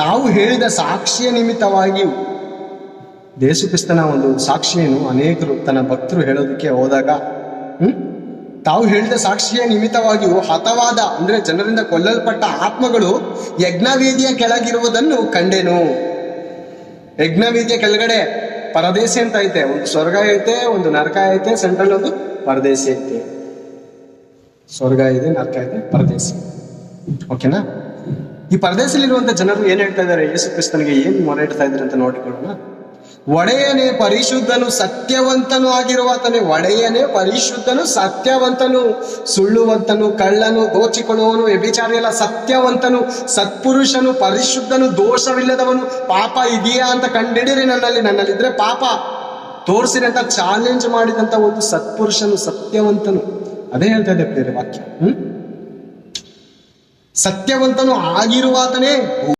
ತಾವು ಹೇಳಿದ ಸಾಕ್ಷಿಯ ನಿಮಿತ್ತವಾಗಿಯೂ, ಯೇಸು ಕ್ರಿಸ್ತನ ಒಂದು ಸಾಕ್ಷಿಯನ್ನು ಅನೇಕರು ತನ್ನ ಭಕ್ತರು ಹೇಳೋದಕ್ಕೆ ಹೋದಾಗ ತಾವು ಹೇಳಿದ ಸಾಕ್ಷಿಯ ನಿಮಿತ್ತವಾಗಿಯೂ ಹತವಾದ ಅಂದ್ರೆ ಜನರಿಂದ ಕೊಲ್ಲಲ್ಪಟ್ಟ ಆತ್ಮಗಳು ಯಜ್ಞವೇದಿಯ ಕೆಳಗಿರುವುದನ್ನು ಕಂಡೆನು. ಯಜ್ಞವೇದಿಯ ಕೆಳಗಡೆ ಪರದೇಶಿ ಅಂತ ಐತೆ, ಒಂದು ಸ್ವರ್ಗ ಐತೆ, ಒಂದು ನರಕ ಐತೆ, ಸೆಂಟ್ರಲ್ ಒಂದು ಪರದೇಶಿ ಐತೆ. ಸ್ವರ್ಗ ಇದೆ, ನರಕ ಇದೆ, ಪರದೇಶಿ. ಓಕೆನಾ? ಈ ಪರದೇಶದಲ್ಲಿರುವಂತ ಜನರು ಏನ್ ಹೇಳ್ತಾ ಇದ್ದಾರೆ, ಯೇಸು ಕ್ರಿಸ್ತನಿಗೆ ಏನ್ ಮೊರೆ ಇಡ್ತಾ ಇದ್ದಾರೆ ಅಂತ ನೋಡಿಕೊಳ್ಳೋಣ. ಒಡೆಯನೇ ಪರಿಶುದ್ಧನು ಸತ್ಯವಂತನು ಆಗಿರುವಾತನೇ. ಒಡೆಯನೇ ಪರಿಶುದ್ಧನು ಸತ್ಯವಂತನು, ಸುಳ್ಳುವಂತನು, ಕಳ್ಳನು, ದೋಚಿಕೊಳ್ಳುವವನು, ವ್ಯಭಿಚಾರಿ ಎಲ್ಲ ಸತ್ಯವಂತನು, ಸತ್ಪುರುಷನು, ಪರಿಶುದ್ಧನು, ದೋಷವಿಲ್ಲದವನು. ಪಾಪ ಇದೆಯಾ ಅಂತ ಕಂಡಿಡಿರಿ, ನನ್ನಲ್ಲಿದ್ರೆ ಪಾಪ ತೋರಿಸಿರಿ ಅಂತ ಚಾಲೆಂಜ್ ಮಾಡಿದಂತ ಒಂದು ಸತ್ಪುರುಷನು, ಸತ್ಯವಂತನು. ಅದೇ ಹೇಳ್ತಾ ಇದೆ ಬೇರೆ ವಾಕ್ಯ. ಸತ್ಯವಂತನು ಆಗಿರುವಾತನೇ